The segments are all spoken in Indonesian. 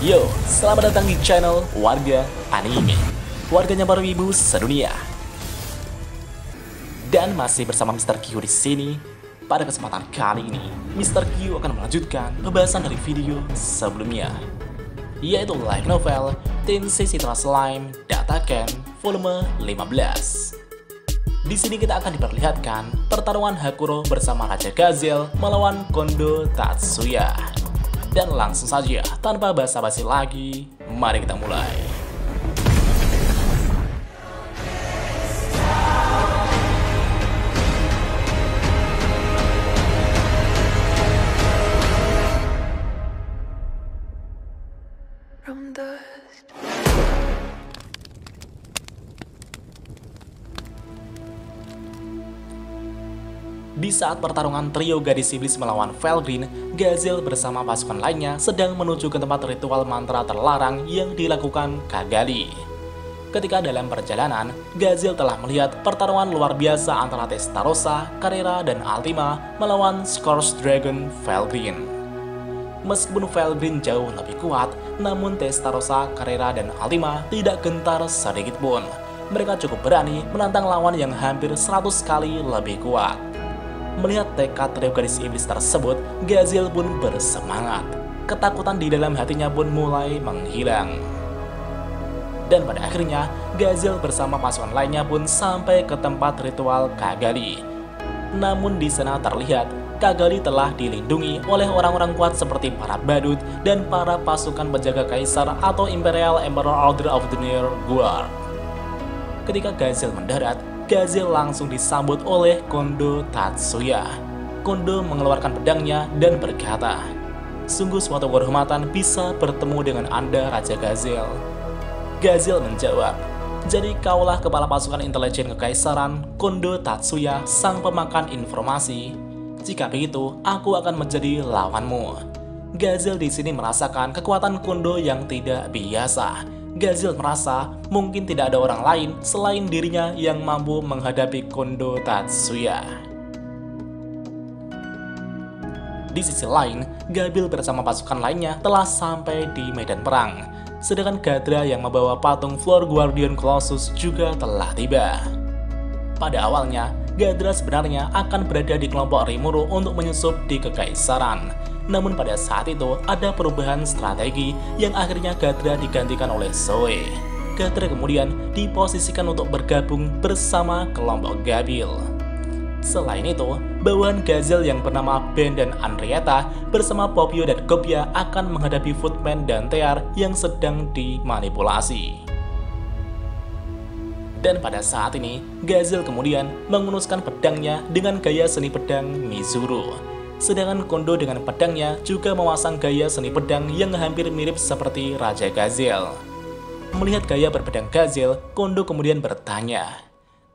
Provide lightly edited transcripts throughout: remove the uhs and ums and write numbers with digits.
Yo, selamat datang di channel Warga Anime, warganya para wibu sedunia. Dan masih bersama Mr. Q di sini. Pada kesempatan kali ini, Mr. Q akan melanjutkan pembahasan dari video sebelumnya, yaitu light novel Tensei Citra Slime Dataken volume 15. Di sini kita akan diperlihatkan pertarungan Hakuro bersama Raja Gazel melawan Kondo Tatsuya. Dan langsung saja, tanpa basa-basi lagi, mari kita mulai. Di saat pertarungan trio gadis iblis melawan Felgreen, Gazel bersama pasukan lainnya sedang menuju ke tempat ritual mantra terlarang yang dilakukan Kagali. Ketika dalam perjalanan, Gazel telah melihat pertarungan luar biasa antara Testarossa, Carrera, dan Altima melawan Scourge Dragon Felgreen. Meskipun Felgreen jauh lebih kuat, namun Testarossa, Carrera, dan Altima tidak gentar sedikit pun. Mereka cukup berani menantang lawan yang hampir 100 kali lebih kuat. Melihat tekad trio gadis iblis tersebut, Gazel pun bersemangat. Ketakutan di dalam hatinya pun mulai menghilang. Dan pada akhirnya, Gazel bersama pasukan lainnya pun sampai ke tempat ritual Kagali. Namun di sana terlihat, Kagali telah dilindungi oleh orang-orang kuat seperti para badut dan para pasukan penjaga kaisar atau Imperial Emperor Order of the Near Guard. Ketika Gazel mendarat, Gazel langsung disambut oleh Kondo Tatsuya. Kondo mengeluarkan pedangnya dan berkata, "Sungguh suatu kehormatan bisa bertemu dengan Anda, Raja Gazel." Gazel menjawab, "Jadi kaulah kepala pasukan intelijen kekaisaran, Kondo Tatsuya, sang pemakan informasi. Jika begitu, aku akan menjadi lawanmu." Gazel di sini merasakan kekuatan Kondo yang tidak biasa. Gazel merasa mungkin tidak ada orang lain selain dirinya yang mampu menghadapi Kondo Tatsuya. Di sisi lain, Gabil bersama pasukan lainnya telah sampai di medan perang. Sedangkan Gadra yang membawa patung Floor Guardian Colossus juga telah tiba. Pada awalnya, Gadra sebenarnya akan berada di kelompok Rimuru untuk menyusup di kekaisaran. Namun pada saat itu ada perubahan strategi yang akhirnya Gadra digantikan oleh Zoe. Gadra kemudian diposisikan untuk bergabung bersama kelompok Gabil. Selain itu, bawahan Gazel yang bernama Ben dan Andrietta bersama Popio dan Gopia akan menghadapi Footman dan Tear yang sedang dimanipulasi. Dan pada saat ini, Gazel kemudian mengunuskan pedangnya dengan gaya seni pedang Mizuru. Sedangkan Kondo dengan pedangnya juga memasang gaya seni pedang yang hampir mirip seperti Raja Gazel. Melihat gaya berpedang Gazel, Kondo kemudian bertanya,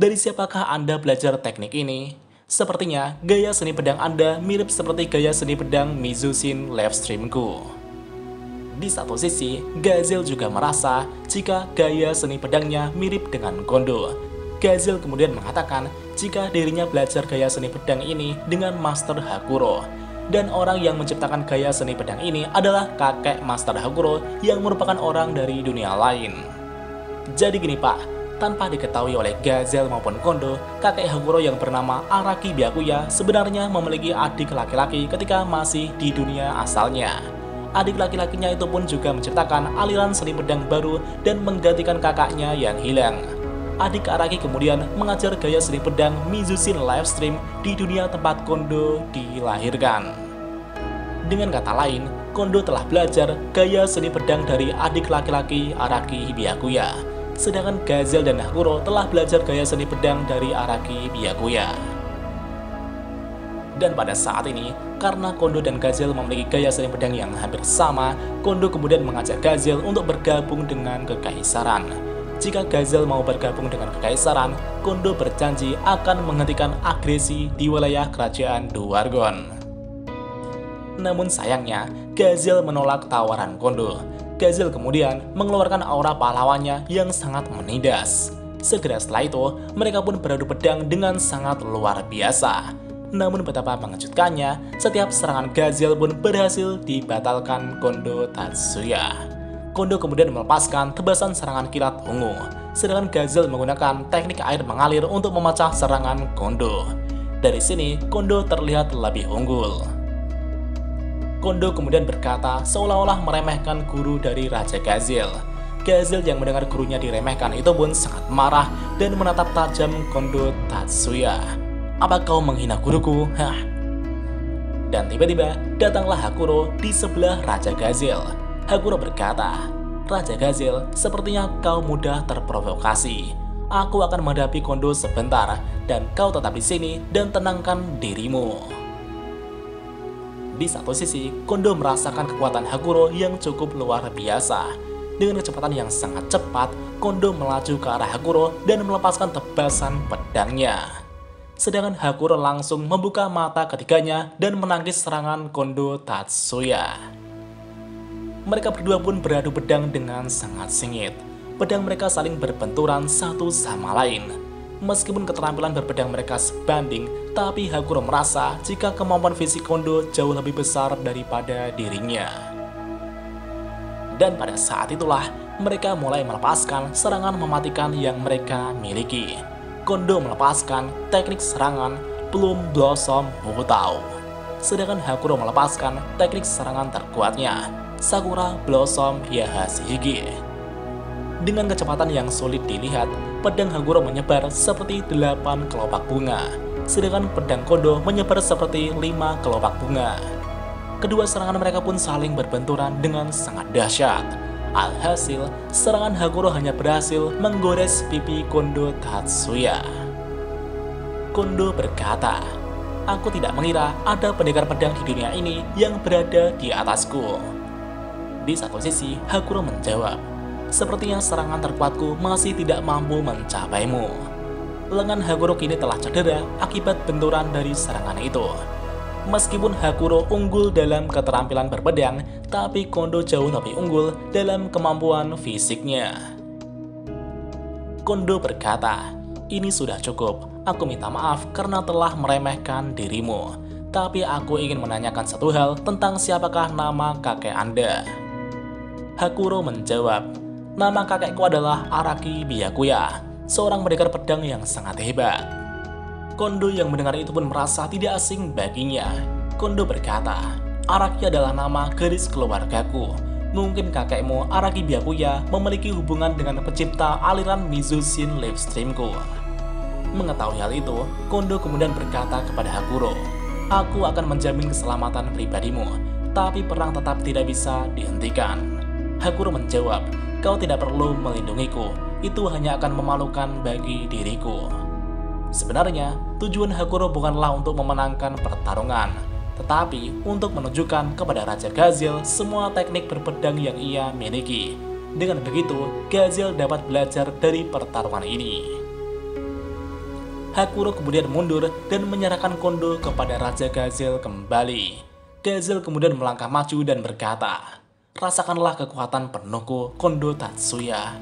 "Dari siapakah Anda belajar teknik ini? Sepertinya gaya seni pedang Anda mirip seperti gaya seni pedang Mizushin Livestreamku." Di satu sisi, Gazel juga merasa jika gaya seni pedangnya mirip dengan Kondo. Gazel kemudian mengatakan jika dirinya belajar gaya seni pedang ini dengan Master Hakuro. Dan orang yang menciptakan gaya seni pedang ini adalah kakek Master Hakuro yang merupakan orang dari dunia lain. Jadi gini Pak, tanpa diketahui oleh Gazel maupun Kondo, kakek Hakuro yang bernama Araki Byakuya sebenarnya memiliki adik laki-laki ketika masih di dunia asalnya. Adik laki-lakinya itu pun juga menciptakan aliran seni pedang baru dan menggantikan kakaknya yang hilang. Adik Araki kemudian mengajar gaya seni pedang Mizushin Livestream di dunia tempat Kondo dilahirkan. Dengan kata lain, Kondo telah belajar gaya seni pedang dari adik laki-laki Araki Byakuya. Sedangkan Gazel dan Hakuro telah belajar gaya seni pedang dari Araki Byakuya. Dan pada saat ini, karena Kondo dan Gazel memiliki gaya seni pedang yang hampir sama, Kondo kemudian mengajak Gazel untuk bergabung dengan kekaisaran. Jika Gazel mau bergabung dengan kekaisaran, Kondo berjanji akan menghentikan agresi di wilayah kerajaan Dwargon. Namun sayangnya, Gazel menolak tawaran Kondo. Gazel kemudian mengeluarkan aura pahlawannya yang sangat menindas. Segera setelah itu, mereka pun beradu pedang dengan sangat luar biasa. Namun betapa mengejutkannya, setiap serangan Gazel pun berhasil dibatalkan Kondo Tatsuya. Kondo kemudian melepaskan tebasan serangan kilat ungu, sedangkan Gazel menggunakan teknik air mengalir untuk memecah serangan Kondo. Dari sini, Kondo terlihat lebih unggul. Kondo kemudian berkata seolah-olah meremehkan guru dari Raja Gazel. Gazel yang mendengar gurunya diremehkan itu pun sangat marah dan menatap tajam Kondo Tatsuya. "Apa kau menghina guruku? Hah?" Dan tiba-tiba datanglah Hakuro di sebelah Raja Gazel. Hakuro berkata, "Raja Gazel, sepertinya kau mudah terprovokasi. Aku akan menghadapi Kondo sebentar dan kau tetap di sini dan tenangkan dirimu." Di satu sisi, Kondo merasakan kekuatan Hakuro yang cukup luar biasa. Dengan kecepatan yang sangat cepat, Kondo melaju ke arah Hakuro dan melepaskan tebasan pedangnya. Sedangkan Hakuro langsung membuka mata ketiganya dan menangkis serangan Kondo Tatsuya. Mereka berdua pun beradu pedang dengan sangat sengit. Pedang mereka saling berbenturan satu sama lain. Meskipun keterampilan berpedang mereka sebanding, tapi Hakuro merasa jika kemampuan fisik Kondo jauh lebih besar daripada dirinya. Dan pada saat itulah, mereka mulai melepaskan serangan mematikan yang mereka miliki. Kondo melepaskan teknik serangan Plum Blossom Hutao, sedangkan Hakuro melepaskan teknik serangan terkuatnya, Sakura Blossom Yahashige. Dengan kecepatan yang sulit dilihat, pedang Hakuro menyebar seperti 8 kelopak bunga, sedangkan pedang Kondo menyebar seperti 5 kelopak bunga. Kedua serangan mereka pun saling berbenturan dengan sangat dahsyat. Alhasil, serangan Hakuro hanya berhasil menggores pipi Kondo Tatsuya. Kondo berkata, "Aku tidak mengira ada pendekar pedang di dunia ini yang berada di atasku." Di satu sisi, Hakuro menjawab, "Sepertinya serangan terkuatku masih tidak mampu mencapaimu." Lengan Hakuro kini telah cedera akibat benturan dari serangan itu. Meskipun Hakuro unggul dalam keterampilan berpedang, tapi Kondo jauh lebih unggul dalam kemampuan fisiknya. Kondo berkata, "Ini sudah cukup. Aku minta maaf karena telah meremehkan dirimu. Tapi aku ingin menanyakan satu hal tentang siapakah nama kakek Anda." Hakuro menjawab, "Nama kakekku adalah Araki Byakuya, seorang pendekar pedang yang sangat hebat." Kondo yang mendengar itu pun merasa tidak asing baginya. Kondo berkata, "Araki adalah nama garis keluargaku. Mungkin kakekmu Araki Byakuya memiliki hubungan dengan pencipta aliran Mizushin Livestreamku." Mengetahui hal itu, Kondo kemudian berkata kepada Hakuro, "Aku akan menjamin keselamatan pribadimu, tapi perang tetap tidak bisa dihentikan." Hakuro menjawab, "Kau tidak perlu melindungiku, itu hanya akan memalukan bagi diriku." Sebenarnya, tujuan Hakuro bukanlah untuk memenangkan pertarungan, tetapi untuk menunjukkan kepada Raja Gazel semua teknik berpedang yang ia miliki. Dengan begitu, Gazel dapat belajar dari pertarungan ini. Hakuro kemudian mundur dan menyerahkan Kondo kepada Raja Gazel kembali. Gazel kemudian melangkah maju dan berkata, "Rasakanlah kekuatan penuhku, Kondo Tatsuya."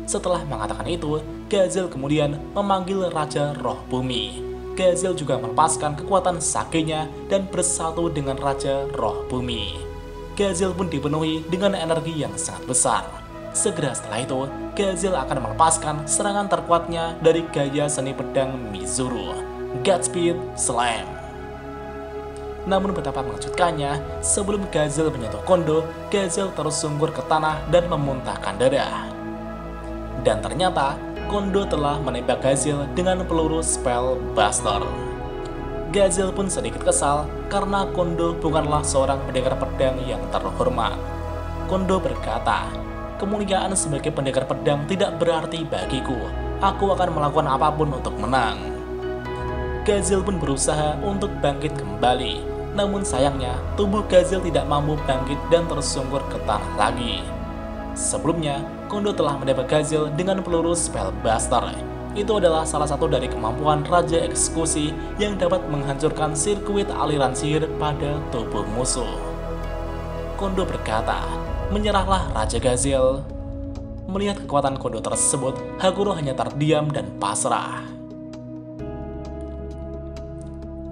Setelah mengatakan itu, Gazel kemudian memanggil Raja Roh Bumi. Gazel juga melepaskan kekuatan sakenya dan bersatu dengan Raja Roh Bumi. Gazel pun dipenuhi dengan energi yang sangat besar. Segera setelah itu, Gazel akan melepaskan serangan terkuatnya dari gaya seni pedang Mizuru, Godspeed Slam. Namun betapa mengejutkannya, sebelum Gazel menyentuh Kondo, Gazel tersungkur ke tanah dan memuntahkan darah. Dan ternyata, Kondo telah menembak Gazel dengan peluru Spellbuster. Gazel pun sedikit kesal karena Kondo bukanlah seorang pendekar pedang yang terhormat. Kondo berkata, "Kemuliaan sebagai pendekar pedang tidak berarti bagiku. Aku akan melakukan apapun untuk menang." Gazel pun berusaha untuk bangkit kembali. Namun sayangnya, tubuh Gazel tidak mampu bangkit dan tersungkur ke tanah lagi. Sebelumnya, Kondo telah menembak Gazel dengan peluru Spellbuster. Itu adalah salah satu dari kemampuan Raja Eksekusi yang dapat menghancurkan sirkuit aliran sihir pada tubuh musuh. Kondo berkata, "Menyerahlah Raja Gazel." Melihat kekuatan Kondo tersebut, Hakuro hanya terdiam dan pasrah.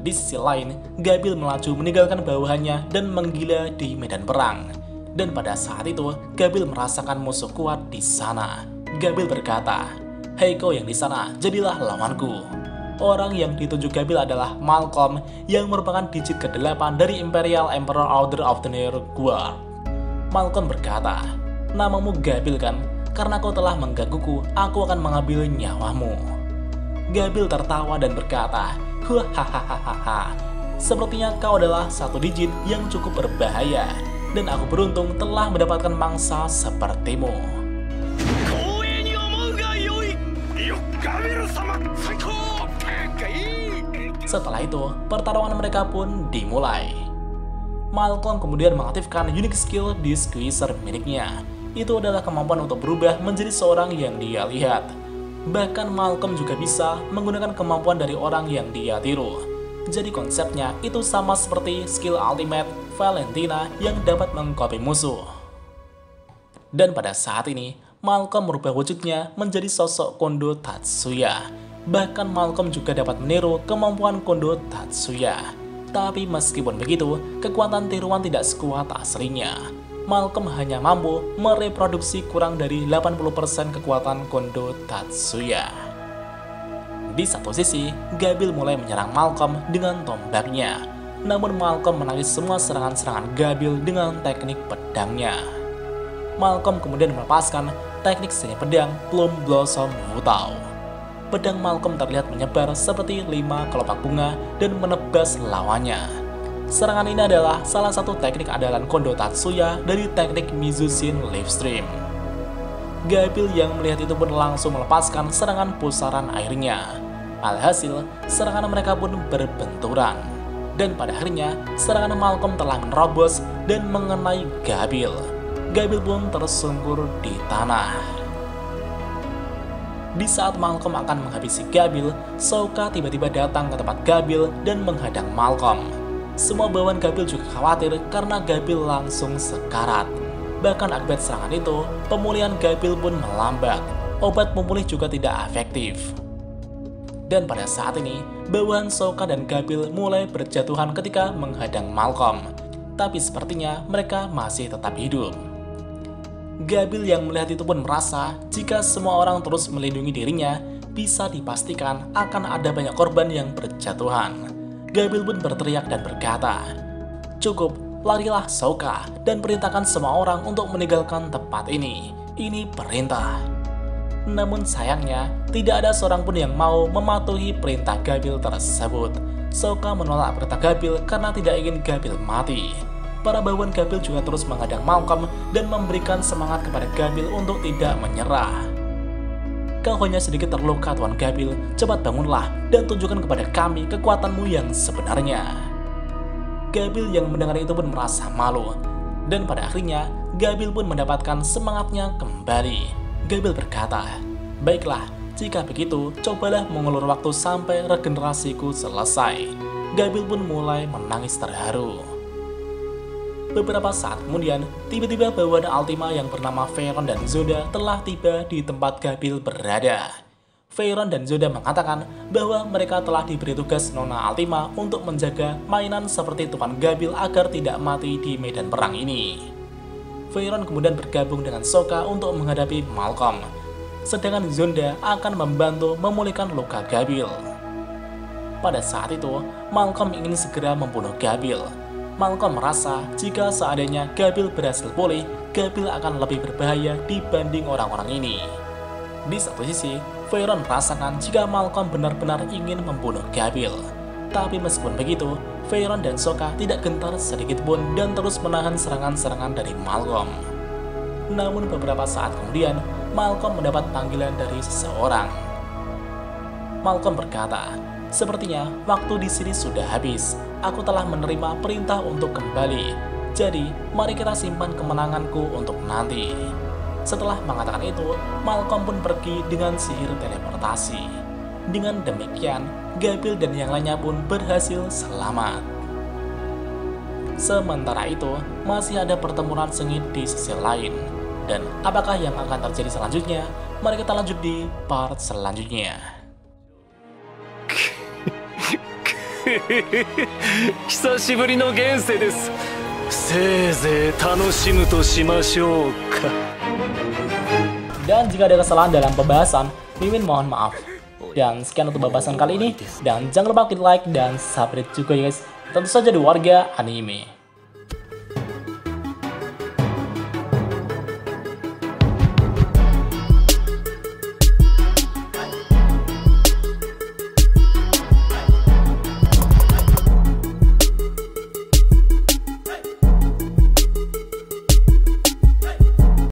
Di sisi lain, Gabil melaju meninggalkan bawahannya dan menggila di medan perang. Dan pada saat itu, Gabil merasakan musuh kuat di sana. Gabil berkata, "Hei kau yang di sana, jadilah lawanku." Orang yang ditunjuk Gabil adalah Malcolm yang merupakan digit ke-8 dari Imperial Emperor Order of the New Guard. Malcolm berkata, "Namamu Gabil kan? Karena kau telah menggangguku, aku akan mengambil nyawamu." Gabil tertawa dan berkata, "Hahaha, sepertinya kau adalah satu digit yang cukup berbahaya, dan aku beruntung telah mendapatkan mangsa sepertimu." Setelah itu, pertarungan mereka pun dimulai. Malcolm kemudian mengaktifkan unique skill di Squeezer miliknya. Itu adalah kemampuan untuk berubah menjadi seorang yang dia lihat. Bahkan Malcolm juga bisa menggunakan kemampuan dari orang yang dia tiru. Jadi konsepnya itu sama seperti skill ultimate Valentina yang dapat mengcopy musuh. Dan pada saat ini, Malcolm merubah wujudnya menjadi sosok Kondo Tatsuya. Bahkan Malcolm juga dapat meniru kemampuan Kondo Tatsuya. Tapi meskipun begitu, kekuatan tiruan tidak sekuat aslinya. Malcolm hanya mampu mereproduksi kurang dari 80% kekuatan Kondo Tatsuya. Di satu sisi, Gabil mulai menyerang Malcolm dengan tombaknya. Namun Malcolm menangis semua serangan-serangan Gabil dengan teknik pedangnya. Malcolm kemudian melepaskan teknik seni pedang Plum Blossom Wutao. Pedang Malcolm terlihat menyebar seperti 5 kelopak bunga dan menebas lawannya. Serangan ini adalah salah satu teknik andalan Kondo Tatsuya dari teknik Mizushin Livestream. Gabil yang melihat itu pun langsung melepaskan serangan pusaran airnya. Alhasil, serangan mereka pun berbenturan. Dan pada akhirnya, serangan Malcolm telah menerobos dan mengenai Gabil. Gabil pun tersungkur di tanah. Di saat Malcolm akan menghabisi Gabil, Sokka tiba-tiba datang ke tempat Gabil dan menghadang Malcolm. Semua bawahan Gabil juga khawatir karena Gabil langsung sekarat. Bahkan akibat serangan itu, pemulihan Gabil pun melambat. Obat pemulih juga tidak efektif. Dan pada saat ini, bawahan Sokka dan Gabil mulai berjatuhan ketika menghadang Malcolm. Tapi sepertinya mereka masih tetap hidup. Gabil yang melihat itu pun merasa jika semua orang terus melindungi dirinya, bisa dipastikan akan ada banyak korban yang berjatuhan. Gabil pun berteriak dan berkata, "Cukup, larilah Sokka dan perintahkan semua orang untuk meninggalkan tempat ini. Ini perintah." Namun sayangnya, tidak ada seorang pun yang mau mematuhi perintah Gabil tersebut. Sokka menolak perintah Gabil karena tidak ingin Gabil mati. Para bawahan Gabil juga terus menghadang Malcolm dan memberikan semangat kepada Gabil untuk tidak menyerah. "Kau hanya sedikit terluka, Tuan Gabil. Cepat bangunlah dan tunjukkan kepada kami kekuatanmu yang sebenarnya." Gabil yang mendengar itu pun merasa malu. Dan pada akhirnya, Gabil pun mendapatkan semangatnya kembali. Gabil berkata, "Baiklah, jika begitu, cobalah mengulur waktu sampai regenerasiku selesai." Gabil pun mulai menangis terharu. Beberapa saat kemudian, tiba-tiba bawahan Ultima yang bernama Veyron dan Zoda telah tiba di tempat Gabil berada. Veyron dan Zoda mengatakan bahwa mereka telah diberi tugas Nona Ultima untuk menjaga mainan seperti Tuan Gabil agar tidak mati di medan perang ini. Veyron kemudian bergabung dengan Sokka untuk menghadapi Malcolm, sedangkan Zonda akan membantu memulihkan luka Gabil. Pada saat itu, Malcolm ingin segera membunuh Gabil. Malcolm merasa jika seandainya Gabil berhasil pulih, Gabil akan lebih berbahaya dibanding orang-orang ini. Di satu sisi, Veyron merasakan jika Malcolm benar-benar ingin membunuh Gabil. Tapi meskipun begitu, Veyron dan Sokka tidak gentar sedikit pun dan terus menahan serangan-serangan dari Malcolm. Namun beberapa saat kemudian, Malcolm mendapat panggilan dari seseorang. Malcolm berkata, "Sepertinya waktu di sini sudah habis. Aku telah menerima perintah untuk kembali. Jadi, mari kita simpan kemenanganku untuk nanti." Setelah mengatakan itu, Malcolm pun pergi dengan sihir teleportasi. Dengan demikian, Gabil dan yang lainnya pun berhasil selamat. Sementara itu, masih ada pertempuran sengit di sisi lain. Dan apakah yang akan terjadi selanjutnya? Mari kita lanjut di part selanjutnya. 久しぶりの現世です。せいぜい楽しむとしましょうか。 Dan jika ada kesalahan dalam pembahasan, Mimin mohon maaf. Dan sekian untuk pembahasan kali ini. Dan jangan lupa klik like dan subscribe juga ya guys. Tentu saja di Warga Anime.